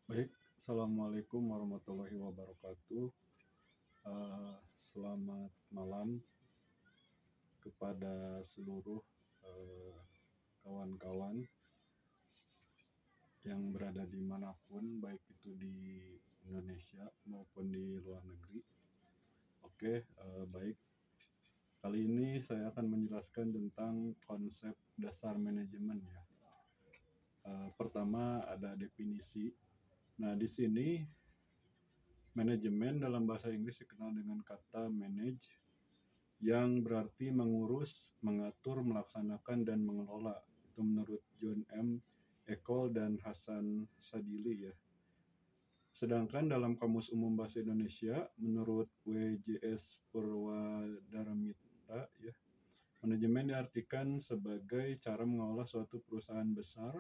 Baik, assalamualaikum warahmatullahi wabarakatuh. Eh, Selamat malam kepada seluruh eh, kawan-kawan yang berada dimanapun, baik itu di Indonesia maupun di luar negeri. Oke, baik. Kali ini saya akan menjelaskan tentang konsep dasar manajemen ya. Pertama ada definisi. Nah, di sini manajemen dalam bahasa Inggris dikenal dengan kata manage yang berarti mengurus, mengatur, melaksanakan, dan mengelola. Itu menurut John M. Ecole dan Hasan Sadili ya. Sedangkan dalam Kamus Umum Bahasa Indonesia, menurut WJS Purwadaramita ya, manajemen diartikan sebagai cara mengelola suatu perusahaan besar,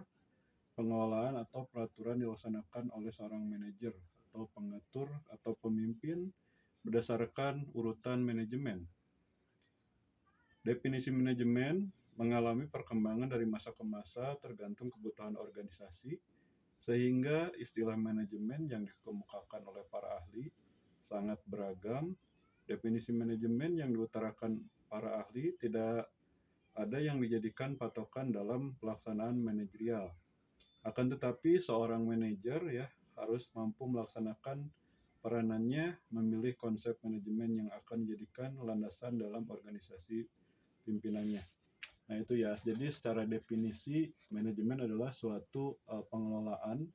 pengelolaan atau peraturan dilaksanakan oleh seorang manajer atau pengatur atau pemimpin berdasarkan urutan manajemen. Definisi manajemen mengalami perkembangan dari masa ke masa tergantung kebutuhan organisasi, sehingga istilah manajemen yang dikemukakan oleh para ahli sangat beragam. Definisi manajemen yang diutarakan para ahli tidak ada yang dijadikan patokan dalam pelaksanaan manajerial. Akan tetapi seorang manajer ya harus mampu melaksanakan peranannya, memilih konsep manajemen yang akan dijadikan landasan dalam organisasi pimpinannya. Nah itu ya, jadi secara definisi manajemen adalah suatu pengelolaan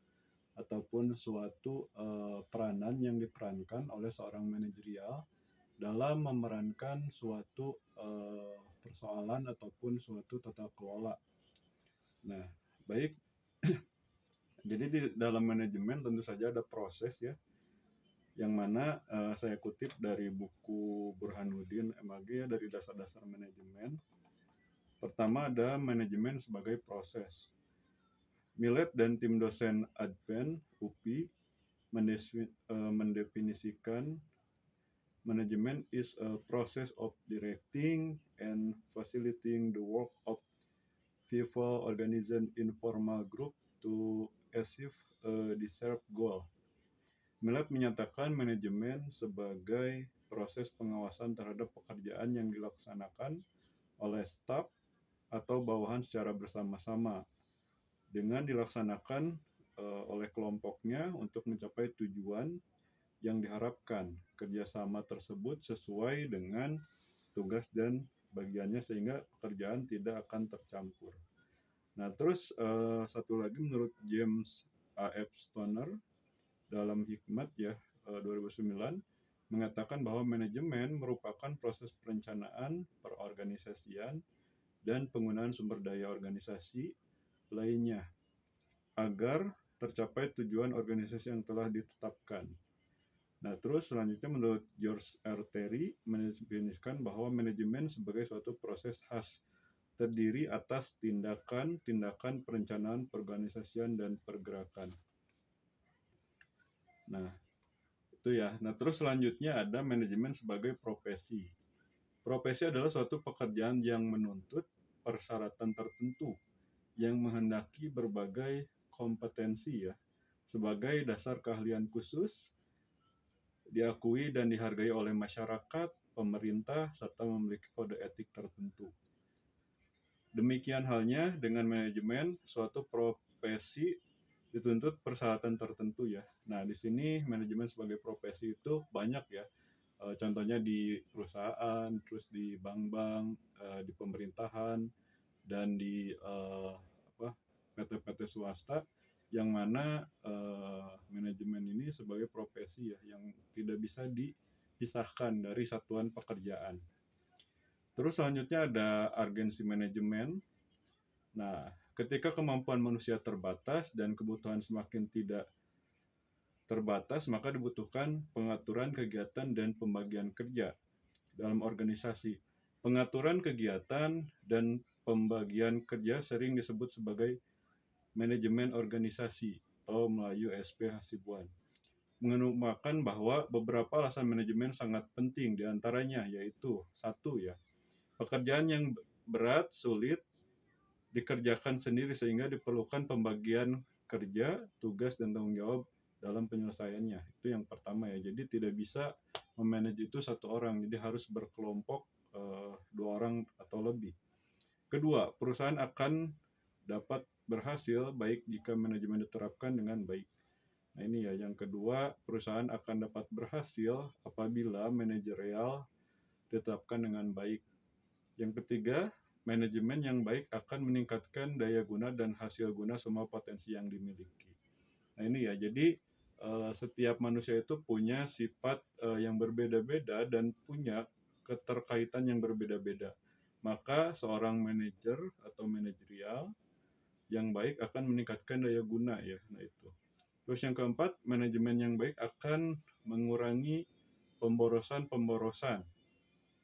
ataupun suatu peranan yang diperankan oleh seorang manajerial dalam memerankan suatu persoalan ataupun suatu tata kelola. Nah, baik. Jadi di dalam manajemen tentu saja ada proses ya, yang mana saya kutip dari buku Burhanuddin MAG ya, dari dasar-dasar manajemen. Pertama ada manajemen sebagai proses. Millet dan tim dosen Advent UPI mendefinisikan manajemen is a process of directing and facilitating the work of people, organization, informal group to achieve a desired goal. Millet menyatakan manajemen sebagai proses pengawasan terhadap pekerjaan yang dilaksanakan oleh staf atau bawahan secara bersama-sama dengan dilaksanakan oleh kelompoknya untuk mencapai tujuan yang diharapkan. Kerjasama tersebut sesuai dengan tugas dan bagiannya sehingga pekerjaan tidak akan tercampur. Nah, terus satu lagi menurut James A.F. Stoner dalam Hikmat ya 2009 mengatakan bahwa manajemen merupakan proses perencanaan, perorganisasian, dan penggunaan sumber daya organisasi lainnya agar tercapai tujuan organisasi yang telah ditetapkan. Nah, terus selanjutnya menurut George R. Terry mendefinisikan bahwa manajemen sebagai suatu proses khas terdiri atas tindakan-tindakan perencanaan, perorganisasian, dan pergerakan. Nah, itu ya. Nah, terus selanjutnya ada manajemen sebagai profesi. Profesi adalah suatu pekerjaan yang menuntut persyaratan tertentu yang menghendaki berbagai kompetensi ya sebagai dasar keahlian khusus, diakui dan dihargai oleh masyarakat, pemerintah, serta memiliki kode etik tertentu. Demikian halnya dengan manajemen, suatu profesi dituntut persyaratan tertentu ya. Nah, di sini manajemen sebagai profesi itu banyak ya. Contohnya di perusahaan, terus di bank-bank, di pemerintahan, dan di PT-PT swasta, yang mana manajemen ini sebagai profesi ya, yang tidak bisa dipisahkan dari satuan pekerjaan. Terus selanjutnya ada agensi manajemen. Nah, ketika kemampuan manusia terbatas dan kebutuhan semakin tidak terbatas, maka dibutuhkan pengaturan kegiatan dan pembagian kerja dalam organisasi. Pengaturan kegiatan dan pembagian kerja sering disebut sebagai manajemen organisasi atau Melayu SP Hasibuan. Mengemukakan bahwa beberapa alasan manajemen sangat penting, diantaranya yaitu satu ya, pekerjaan yang berat, sulit dikerjakan sendiri sehingga diperlukan pembagian kerja, tugas, dan tanggung jawab dalam penyelesaiannya. Itu yang pertama ya. Jadi tidak bisa memanage itu satu orang, jadi harus berkelompok, 2 orang atau lebih. Kedua, perusahaan akan dapat berhasil baik jika manajemen diterapkan dengan baik. Nah ini ya, yang kedua, perusahaan akan dapat berhasil apabila manajerial ditetapkan dengan baik. Yang ketiga, manajemen yang baik akan meningkatkan daya guna dan hasil guna semua potensi yang dimiliki. Nah ini ya, jadi setiap manusia itu punya sifat yang berbeda-beda dan punya keterkaitan yang berbeda-beda. Maka seorang manajer atau manajerial yang baik akan meningkatkan daya guna ya. Nah itu. Terus yang keempat, manajemen yang baik akan mengurangi pemborosan-pemborosan.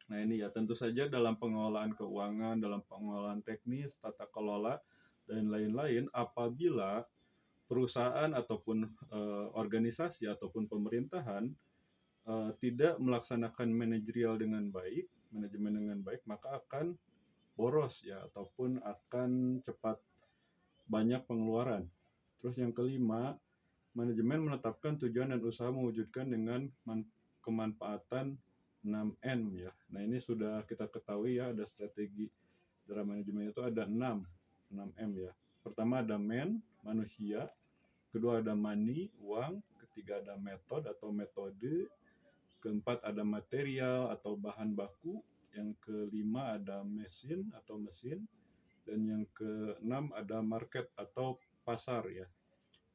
Nah ini ya, tentu saja dalam pengelolaan keuangan, dalam pengelolaan teknis, tata kelola, dan lain-lain, apabila perusahaan ataupun organisasi ataupun pemerintahan tidak melaksanakan manajerial dengan baik, manajemen dengan baik, maka akan boros ya, ataupun akan cepat banyak pengeluaran. Terus yang kelima, manajemen menetapkan tujuan dan usaha mewujudkan dengan kemanfaatan 6M ya. Nah ini sudah kita ketahui ya, ada strategi dalam manajemen itu ada 6M ya. Pertama ada man, manusia. Kedua ada money, uang. Ketiga ada method atau metode. Keempat ada material atau bahan baku. Yang kelima ada mesin atau mesin. Dan yang keenam ada market atau pasar ya,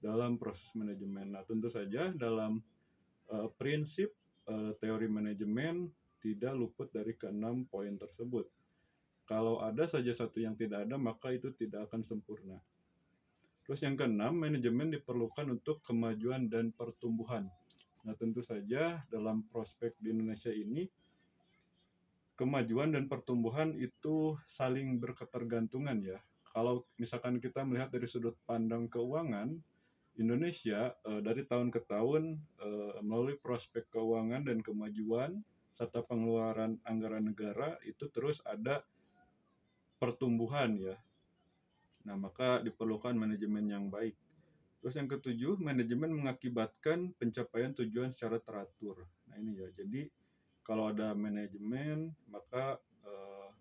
dalam proses manajemen. Nah tentu saja dalam prinsip teori manajemen tidak luput dari keenam poin tersebut. Kalau ada saja satu yang tidak ada, maka itu tidak akan sempurna. Terus yang keenam, manajemen diperlukan untuk kemajuan dan pertumbuhan. Nah tentu saja dalam prospek di Indonesia ini, kemajuan dan pertumbuhan itu saling berketergantungan ya. Kalau misalkan kita melihat dari sudut pandang keuangan, Indonesia dari tahun ke tahun melalui prospek keuangan dan kemajuan serta pengeluaran anggaran negara itu terus ada pertumbuhan ya. Nah, maka diperlukan manajemen yang baik. Terus yang ketujuh, manajemen mengakibatkan pencapaian tujuan secara teratur. Nah, ini ya. Jadi kalau ada manajemen, maka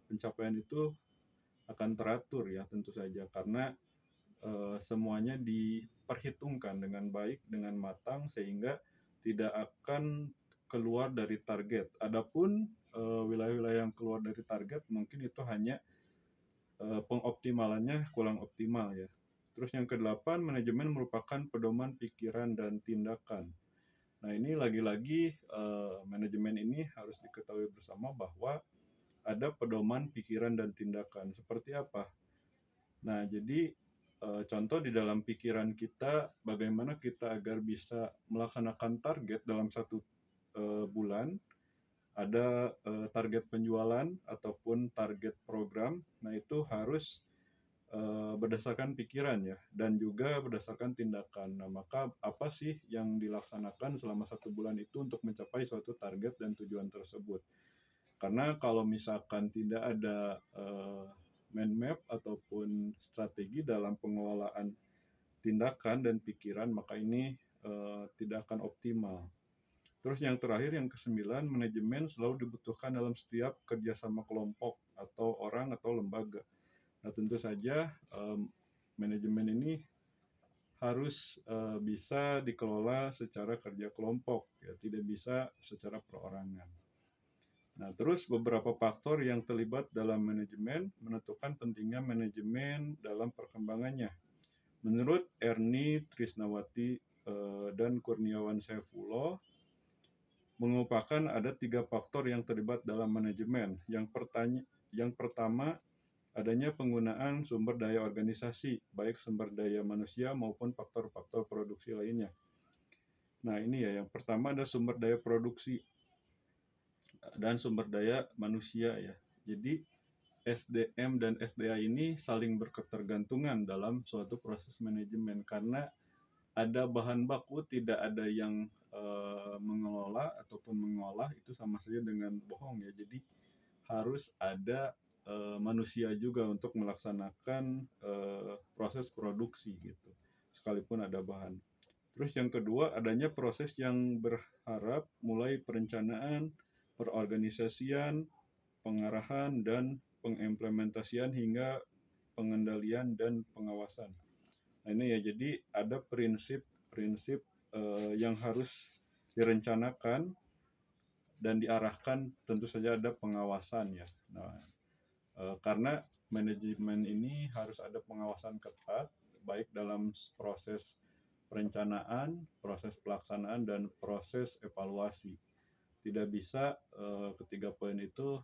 pencapaian itu akan teratur ya tentu saja, karena semuanya diperhitungkan dengan baik, dengan matang, sehingga tidak akan keluar dari target. Adapun wilayah-wilayah yang keluar dari target mungkin itu hanya pengoptimalannya kurang optimal ya. Terus yang kedelapan, manajemen merupakan pedoman pikiran dan tindakan. Nah ini lagi-lagi manajemen ini harus diketahui bersama bahwa ada pedoman pikiran dan tindakan. Seperti apa? Nah jadi contoh di dalam pikiran kita, bagaimana kita agar bisa melaksanakan target dalam satu bulan, ada target penjualan ataupun target program. Nah itu harus berdasarkan pikiran ya, dan juga berdasarkan tindakan. Nah maka apa sih yang dilaksanakan selama satu bulan itu untuk mencapai suatu target dan tujuan tersebut? Karena kalau misalkan tidak ada mind map ataupun strategi dalam pengelolaan tindakan dan pikiran, maka ini tidak akan optimal. Terus yang terakhir, yang kesembilan, manajemen selalu dibutuhkan dalam setiap kerjasama kelompok atau orang atau lembaga. Nah tentu saja manajemen ini harus bisa dikelola secara kerja kelompok, ya tidak bisa secara perorangan. Nah terus beberapa faktor yang terlibat dalam manajemen menentukan pentingnya manajemen dalam perkembangannya. Menurut Ernie Trisnawati dan Kurniawan Saifullah, mengemukakan ada 3 faktor yang terlibat dalam manajemen. Yang pertama, adanya penggunaan sumber daya organisasi, baik sumber daya manusia maupun faktor-faktor produksi lainnya. Nah ini ya, yang pertama ada sumber daya produksi dan sumber daya manusia ya. Jadi SDM dan SDA ini saling berketergantungan dalam suatu proses manajemen, karena ada bahan baku, tidak ada yang mengelola ataupun mengolah, itu sama saja dengan bohong ya. Jadi harus ada manusia juga untuk melaksanakan proses produksi gitu, sekalipun ada bahan. Terus yang kedua, adanya proses yang berharap mulai perencanaan, perorganisasian, pengarahan, dan pengimplementasian hingga pengendalian dan pengawasan. Nah, ini ya, jadi ada prinsip-prinsip yang harus direncanakan dan diarahkan, tentu saja ada pengawasan ya. Nah, karena manajemen ini harus ada pengawasan ketat, baik dalam proses perencanaan, proses pelaksanaan, dan proses evaluasi. Tidak bisa ketiga poin itu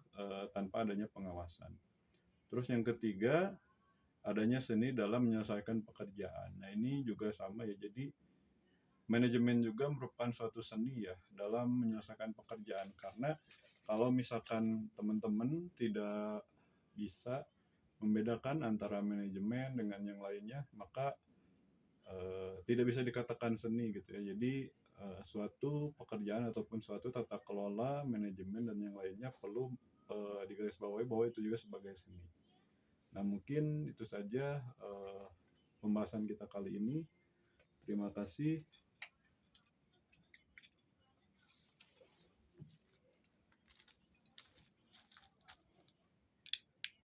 tanpa adanya pengawasan. Terus yang ketiga, adanya seni dalam menyelesaikan pekerjaan. Nah, ini juga sama ya. Jadi manajemen juga merupakan suatu seni ya dalam menyelesaikan pekerjaan, karena kalau misalkan teman-teman tidak bisa membedakan antara manajemen dengan yang lainnya, maka tidak bisa dikatakan seni gitu ya. Jadi suatu pekerjaan ataupun suatu tata kelola manajemen dan yang lainnya perlu digarisbawahi bahwa itu juga sebagai seni. Nah, mungkin itu saja pembahasan kita kali ini. Terima kasih.